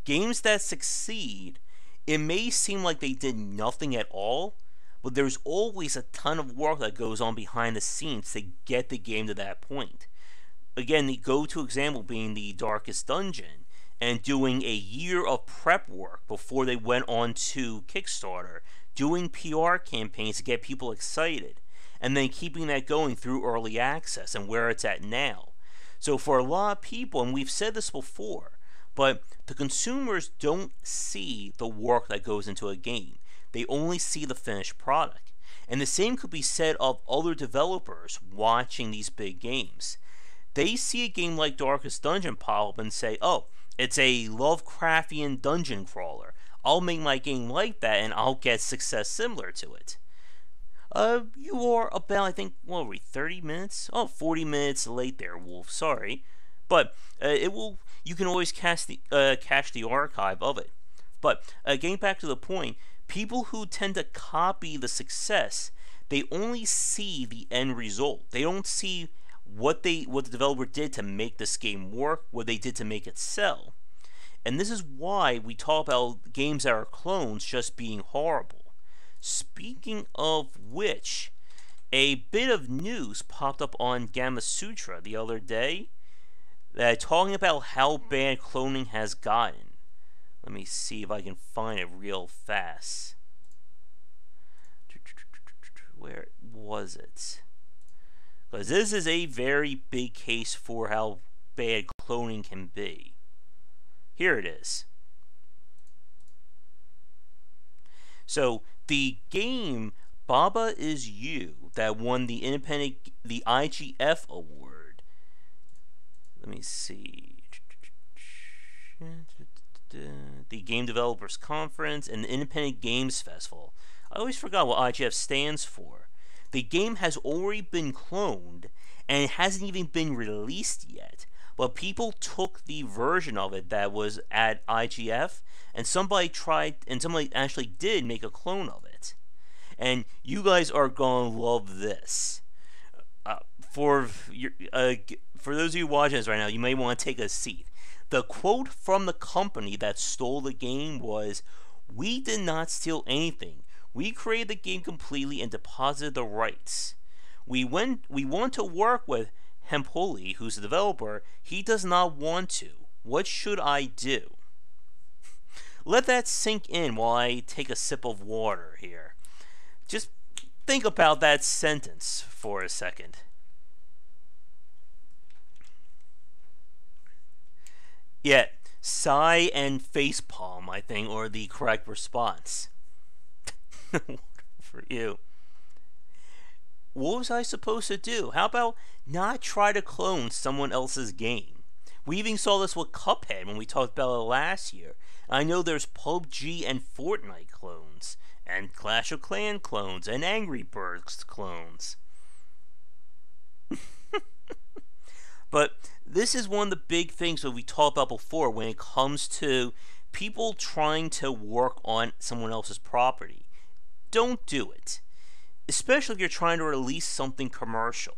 games that succeed, it may seem like they did nothing at all, but there's always a ton of work that goes on behind the scenes to get the game to that point. Again, the go-to example being the Darkest Dungeon, and doing a year of prep work before they went on to Kickstarter, doing PR campaigns to get people excited, and then keeping that going through early access and where it's at now. So for a lot of people, and we've said this before, but the consumers don't see the work that goes into a game. They only see the finished product. And the same could be said of other developers watching these big games. They see a game like Darkest Dungeon pop up and say, oh, it's a Lovecraftian dungeon crawler. I'll make my game like that and I'll get success similar to it. You are about, I think, what were we, 30 minutes? Oh, 40 minutes late there, Wolf. Sorry. But you can always catch the archive of it. But getting back to the point, people who tend to copy the success, they only see the end result. They don't see what the developer did to make this game work, what they did to make it sell. And this is why we talk about games that are clones just being horrible. Speaking of which, a bit of news popped up on Gamasutra the other day talking about how bad cloning has gotten. Let me see if I can find it real fast. Where was it? Because this is a very big case for how bad cloning can be. Here it is. So, the game Baba Is You that won the IGF award. Let me see. The Game Developers Conference and the Independent Games Festival. I always forgot what IGF stands for. The game has already been cloned, and it hasn't even been released yet. But people took the version of it that was at IGF, and somebody actually did make a clone of it. And you guys are gonna love this. For those of you watching this right now, you may want to take a seat. The quote from the company that stole the game was, "We did not steal anything. We created the game completely and deposited the rights. We want to work with Hempoli, who's the developer. He does not want to. What should I do?" Let that sink in while I take a sip of water here. Just think about that sentence for a second. Yet, sigh and facepalm, I think, are the correct response. For you. What was I supposed to do? How about not try to clone someone else's game? We even saw this with Cuphead when we talked about it last year. I know there's PUBG and Fortnite clones, and Clash of Clans clones, and Angry Birds clones. But this is one of the big things that we talked about before when it comes to people trying to work on someone else's property. Don't do it. Especially if you're trying to release something commercial.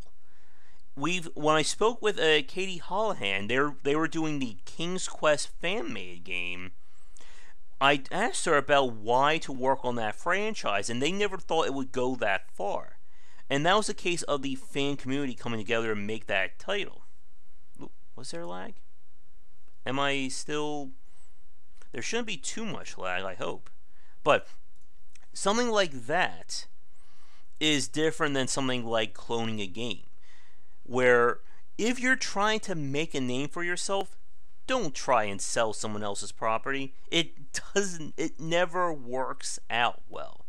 When I spoke with Katie Holohan, they were doing the King's Quest fan-made game. I asked her about why to work on that franchise, and they never thought it would go that far. And that was the case of the fan community coming together to make that title. Was there lag? Am I still... There shouldn't be too much lag, I hope. But something like that is different than something like cloning a game, where if you're trying to make a name for yourself, don't try and sell someone else's property. It never works out well.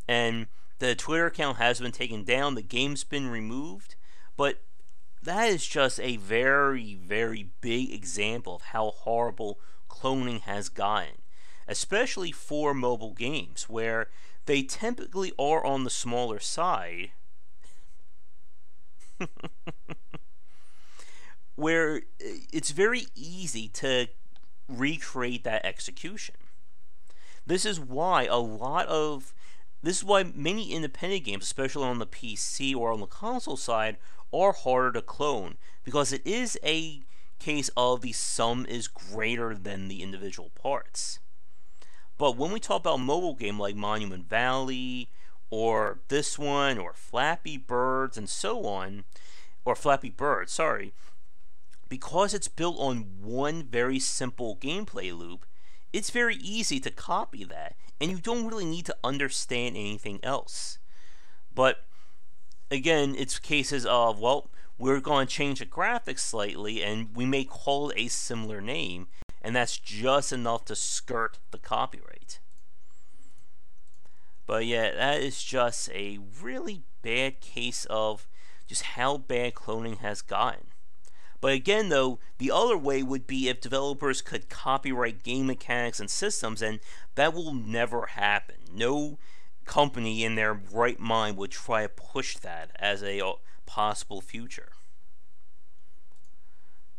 And the Twitter account has been taken down, the game's been removed, but that is just a very, very big example of how horrible cloning has gotten, especially for mobile games, where they typically are on the smaller side, where it's very easy to recreate that execution. This is why many independent games, especially on the PC or on the console side, are harder to clone, because it is a case of the sum is greater than the individual parts. But when we talk about mobile game like Monument Valley, or this one, or Flappy Birds, and so on, or Flappy Bird, sorry, because it's built on one very simple gameplay loop, it's very easy to copy that, and you don't really need to understand anything else. But again, it's cases of, well, we're going to change the graphics slightly, and we may call it a similar name, and that's just enough to skirt the copyright. But yeah, that is just a really bad case of just how bad cloning has gotten. But again, though, the other way would be if developers could copyright game mechanics and systems, and that will never happen. No company in their right mind would try to push that as a possible future.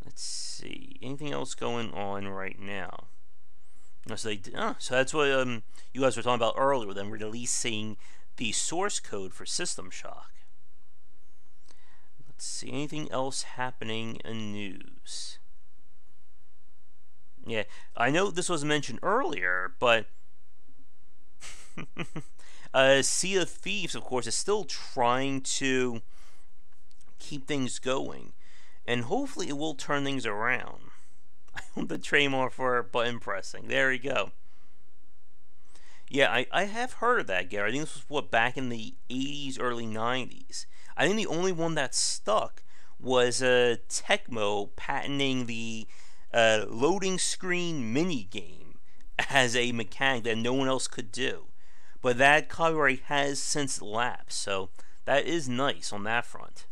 Let's see, anything else going on right now? So that's what you guys were talking about earlier, them releasing the source code for System Shock. Let's see, anything else happening in news? Yeah, I know this was mentioned earlier, but Sea of Thieves, of course, is still trying to keep things going, and hopefully it will turn things around. I want the trademark for button pressing. There we go. Yeah, I have heard of that, Gary. I think this was, back in the 80s, early 90s. I think the only one that stuck was Tecmo patenting the loading screen mini game as a mechanic that no one else could do. But that copyright has since lapsed, so that is nice on that front.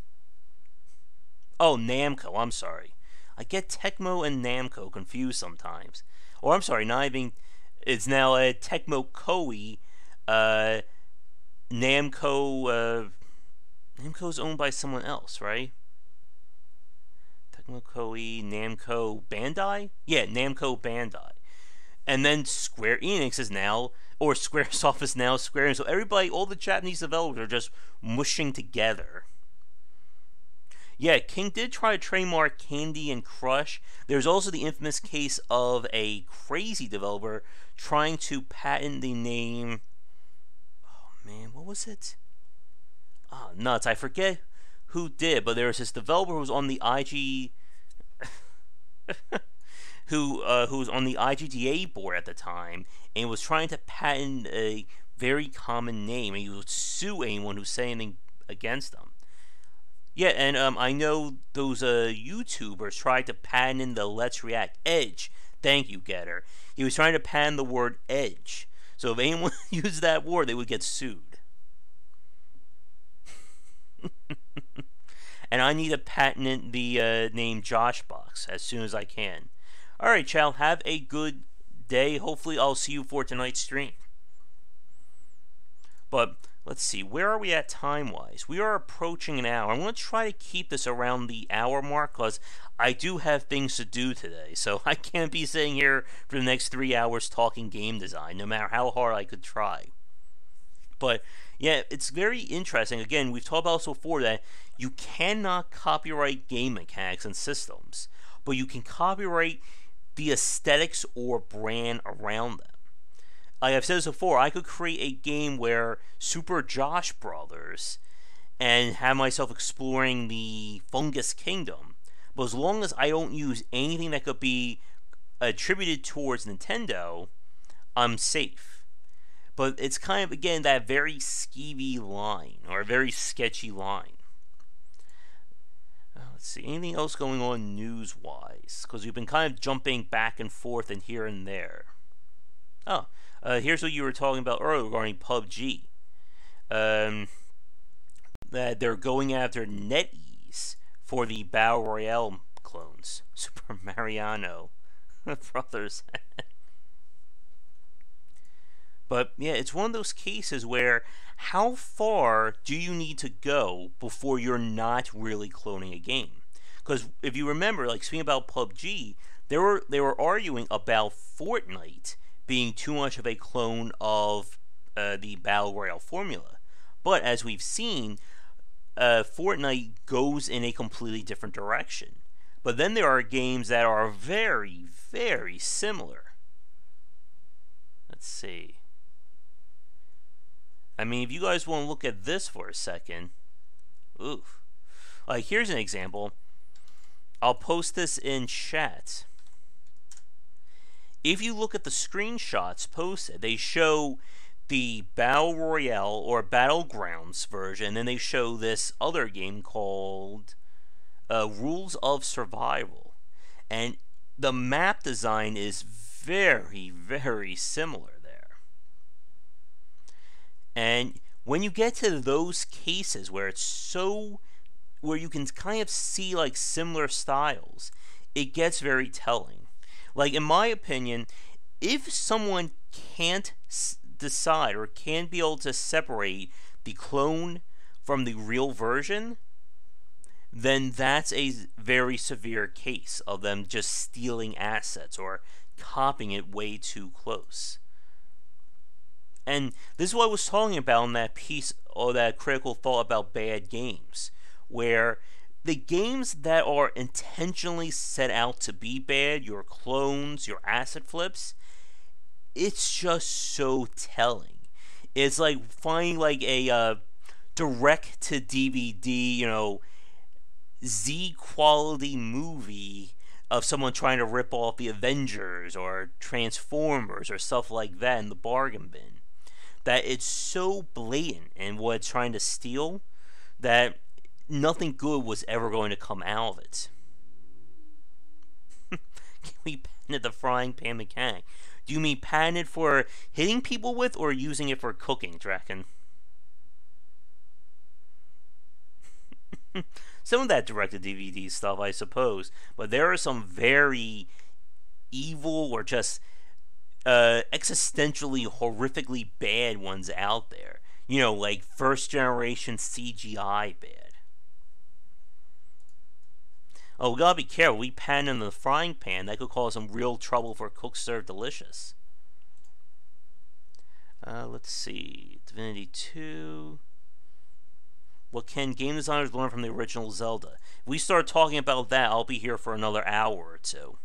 Oh, Namco, I'm sorry. I get Tecmo and Namco confused sometimes. Or I'm sorry, not even... It's now a Tecmo Koei. Namco... Namco's owned by someone else, right? Tecmo Koei, Namco Bandai? Yeah, Namco Bandai. And then Square Enix is now... Or Squaresoft is now Square Enix. So everybody, all the Japanese developers are just mushing together. Yeah, King did try to trademark Candy and Crush. There's also the infamous case of a crazy developer trying to patent the name... Oh man, what was it? Ah, nuts. I forget who did, but there was this developer who was on the IG... who was on the IGDA board at the time, and was trying to patent a very common name, and he would sue anyone who said anything against them. Yeah, and I know those YouTubers tried to patent in the Let's React Edge. Thank you, Getter. He was trying to patent the word Edge. So if anyone used that word, they would get sued. And I need to patent the name Joshbox as soon as I can. Alright, child, have a good day. Hopefully I'll see you for tonight's stream. But... let's see, where are we at time-wise? We are approaching an hour. I'm going to try to keep this around the hour mark, because I do have things to do today. So I can't be sitting here for the next 3 hours talking game design, no matter how hard I could try. But, yeah, it's very interesting. Again, we've talked about this before, that you cannot copyright game mechanics and systems, but you can copyright the aesthetics or brand around them. Like I've said this before, I could create a game where Super Josh Brothers and have myself exploring the Fungus Kingdom, But as long as I don't use anything that could be attributed towards Nintendo, I'm safe. But it's kind of, again, that very skeevy line, or a very sketchy line. Let's see, anything else going on news-wise? Because we've been kind of jumping back and forth and here and there. Oh, here's what you were talking about earlier regarding PUBG. That they're going after NetEase for the Battle Royale clones. Super Mariano Brothers. But yeah, it's one of those cases where how far do you need to go before you're not really cloning a game? Because if you remember, like speaking about PUBG, they were arguing about Fortnite being too much of a clone of the Battle Royale formula. But as we've seen, Fortnite goes in a completely different direction. But then there are games that are very, very similar. Let's see. I mean, if you guys want to look at this for a second, oof. Like, here's an example. I'll post this in chat. If you look at the screenshots posted, they show the Battle Royale or Battlegrounds version, and then they show this other game called Rules of Survival. And the map design is very, very similar there. And when you get to those cases where it's so, where you can kind of see like similar styles, it gets very telling. Like, in my opinion, if someone can't decide or can't be able to separate the clone from the real version, then that's a very severe case of them just stealing assets or copying it way too close. And this is what I was talking about in that piece, or that critical thought about bad games, where the games that are intentionally set out to be bad, your clones, your asset flips, it's just so telling. It's like finding like a direct to DVD, Z quality movie of someone trying to rip off the Avengers or Transformers or stuff like that in the bargain bin. That it's so blatant in what it's trying to steal that nothing good was ever going to come out of it. We patented the frying pan mechanic. Do you mean patented for hitting people with or using it for cooking, Draken? Some of that direct-to-DVD stuff, I suppose, but there are some very evil or just existentially, horrifically bad ones out there. Like first-generation CGI bad. Oh, we gotta be careful. We pan in the frying pan. That could cause some real trouble for Cook Serve Delicious. Let's see. Divinity 2. What can game designers learn from the original Zelda? If we start talking about that, I'll be here for another hour or two.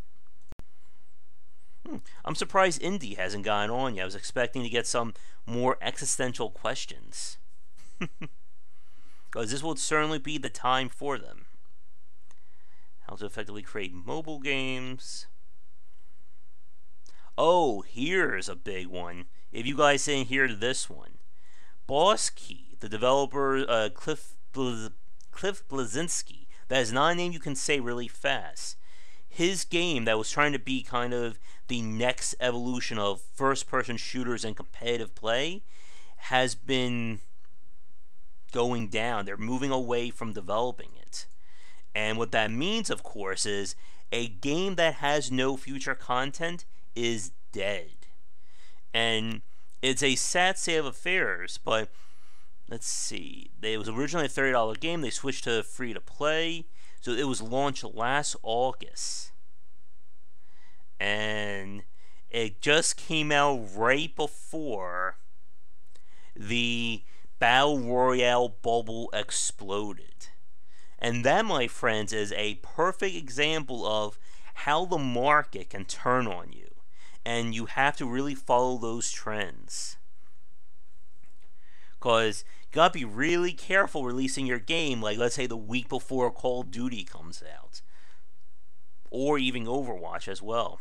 I'm surprised Indie hasn't gotten on yet. I was expecting to get some more existential questions. Because this will certainly be the time for them. How to effectively create mobile games. Oh, here's a big one. If you guys didn't hear this one. Boss Key, the developer Cliff Bleszinski. That is not a name you can say really fast. His game that was trying to be kind of the next evolution of first-person shooters and competitive play has been going down. They're moving away from developing it. And what that means, of course, is a game that has no future content is dead. And it's a sad state of affairs, but let's see. It was originally a $30 game. They switched to free-to-play. So it was launched last August. And it just came out right before the Battle Royale bubble exploded. And that, my friends, is a perfect example of how the market can turn on you. And you have to really follow those trends. Because you gotta be really careful releasing your game, like let's say the week before Call of Duty comes out. or even Overwatch as well.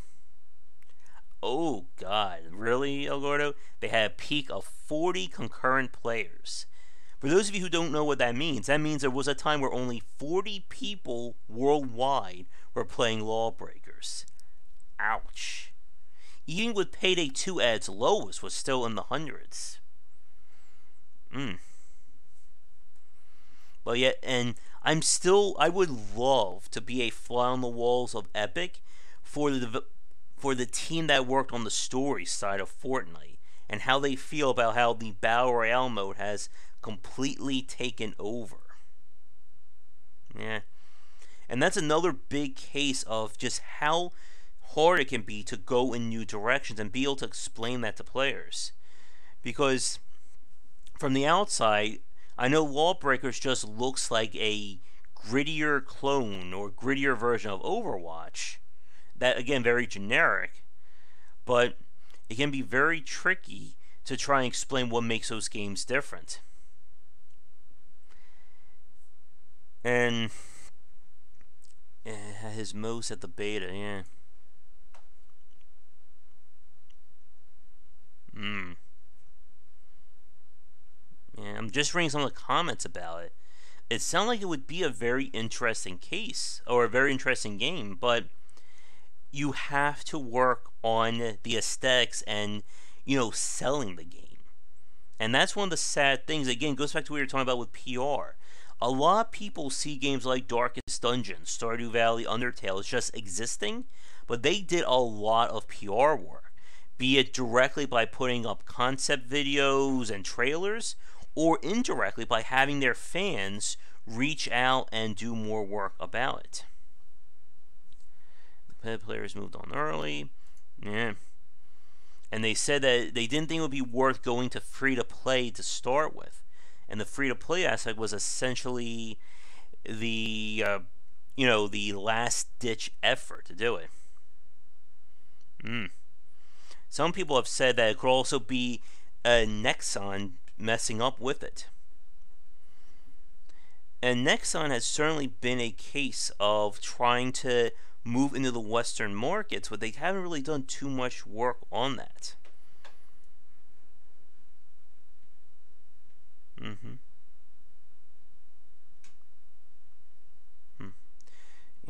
Oh God, really, El Gordo? They had a peak of 40 concurrent players. For those of you who don't know what that means there was a time where only 40 people worldwide were playing Lawbreakers. Ouch. Even with Payday 2 at its lowest was still in the hundreds. But yet, and I would love to be a fly on the walls of Epic for the team that worked on the story side of Fortnite and how they feel about how the Battle Royale mode has completely taken over. Yeah. And that's another big case of just how hard it can be to go in new directions and be able to explain that to players. Because from the outside, I know Lawbreakers just looks like a grittier clone or grittier version of Overwatch. That, again, very generic. But it can be very tricky to try and explain what makes those games different. And his most at the beta, yeah. Yeah, I'm just reading some of the comments about it. It sounds like it would be a very interesting case, or a very interesting game, but you have to work on the aesthetics and, selling the game. And that's one of the sad things. Again, goes back to what we were talking about with PR. A lot of people see games like Darkest Dungeon, Stardew Valley, Undertale as just existing, but they did a lot of PR work, be it directly by putting up concept videos and trailers, or indirectly by having their fans reach out and do more work about it. The players moved on early. Yeah. And they said that they didn't think it would be worth going to free-to-play to start with. And the free-to-play aspect was essentially the, the last-ditch effort to do it. Some people have said that it could also be Nexon messing up with it. And Nexon has certainly been a case of trying to move into the Western markets, but they haven't really done too much work on that.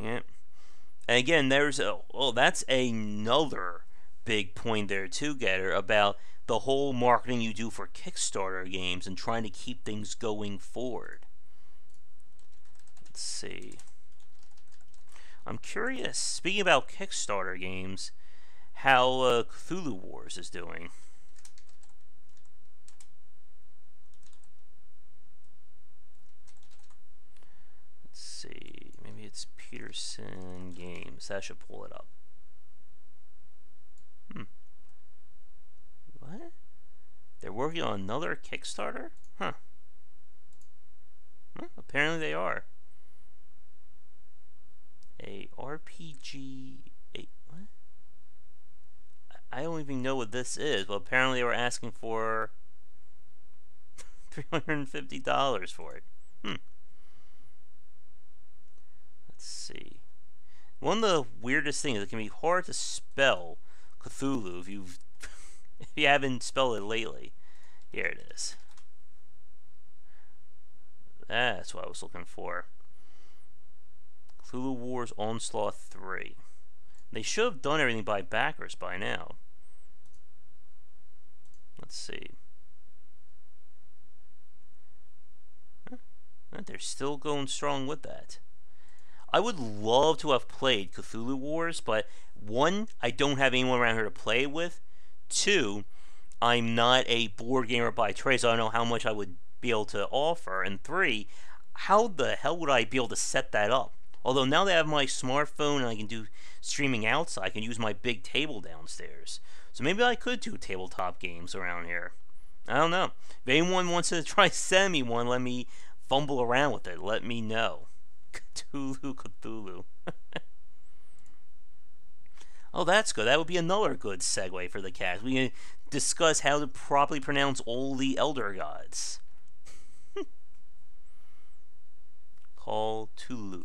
Yeah. And again, that's another big point there too, Getter, about the whole marketing you do for Kickstarter games and trying to keep things going forward. Let's see. I'm curious, speaking about Kickstarter games, how Cthulhu Wars is doing. Let's see. Maybe it's Peterson Games. That should pull it up. What? They're working on another Kickstarter? Huh. Well, apparently they are. A RPG. What? I don't even know what this is, but apparently they were asking for $350 for it. Let's see. One of the weirdest things, it can be hard to spell Cthulhu if you haven't spelled it lately. Here it is. That's what I was looking for. Cthulhu Wars Onslaught 3. They should have done everything by backers by now. Let's see. They're still going strong with that. I would love to have played Cthulhu Wars, but one, I don't have anyone around here to play with. Two, I'm not a board gamer by trade, so I don't know how much I would be able to offer. And three, how the hell would I be able to set that up? Although now that I have my smartphone and I can do streaming outside, I can use my big table downstairs. So maybe I could do tabletop games around here. I don't know. If anyone wants to try send me one, let me fumble around with it. Let me know. Cthulhu. Oh, that's good. That would be another good segue for the cast. We can discuss how to properly pronounce all the Elder Gods. Call Tulu.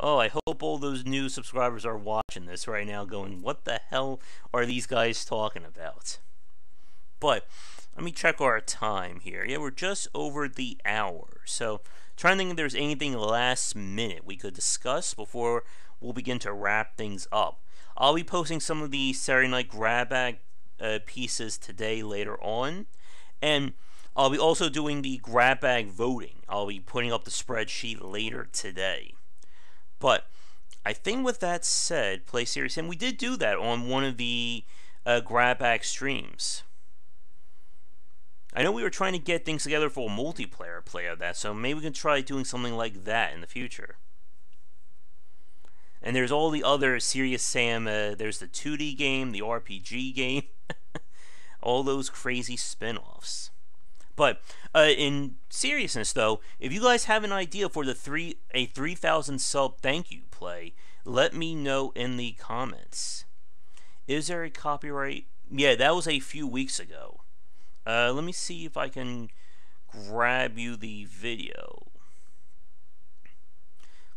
Oh, I hope all those new subscribers are watching this right now going, what the hell are these guys talking about? But let me check our time here. Yeah, we're just over the hour. So trying to think if there's anything last minute we could discuss before we'll begin to wrap things up. I'll be posting some of the Saturday Night Grab Bag pieces today later on. And I'll be also doing the grab bag voting. I'll be putting up the spreadsheet later today. But I think with that said, play Serious Sam. We did do that on one of the grab bag streams. I know we were trying to get things together for a multiplayer play of that, so maybe we can try doing something like that in the future. And there's all the other Serious Sam, there's the 2D game, the RPG game, all those crazy spin-offs. But in seriousness, though, if you guys have an idea for the 3,000 sub thank you play, let me know in the comments. Is there a copyright? Yeah, that was a few weeks ago. Let me see if I can grab you the video.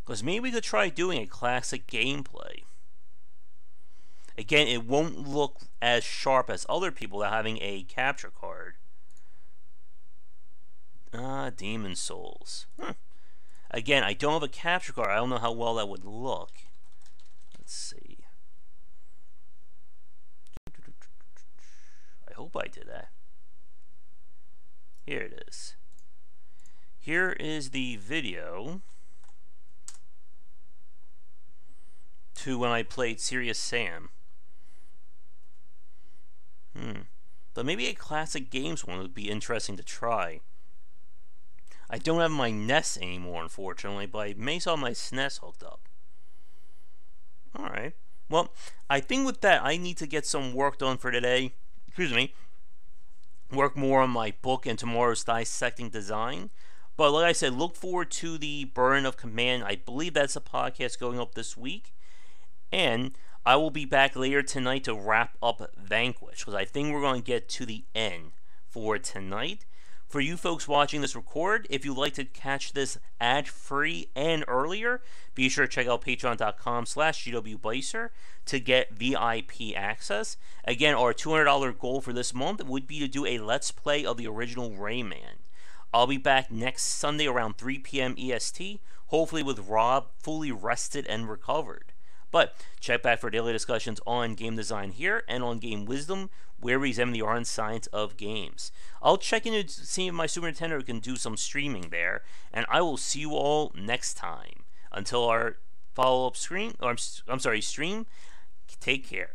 Because maybe we could try doing a classic gameplay. Again, it won't look as sharp as other people that are having a capture card. Demon Souls. Again, I don't have a capture card. I don't know how well that would look. Let's see. I hope I did that. Here it is. Here is the video to when I played Serious Sam. But maybe a classic games one would be interesting to try. I don't have my NES anymore, unfortunately, but I may still have my SNES hooked up. Alright. Well, I think with that, I need to get some work done for today. Excuse me. Work more on my book and tomorrow's Dissecting Design. But like I said, look forward to the Burn of Command. I believe that's a podcast going up this week. And I will be back later tonight to wrap up Vanquish, because I think we're going to get to the end for tonight. For you folks watching this record, if you'd like to catch this ad-free and earlier, be sure to check out patreon.com/gwbycer to get VIP access. Again, our $200 goal for this month would be to do a Let's Play of the original Rayman. I'll be back next Sunday around 3 p.m. EST, hopefully with Rob fully rested and recovered. But check back for daily discussions on game design here and on Game Wisdom, where we examine the art and science of games. I'll check into see if my Super Nintendo can do some streaming there, and I will see you all next time. Until our follow-up stream, take care.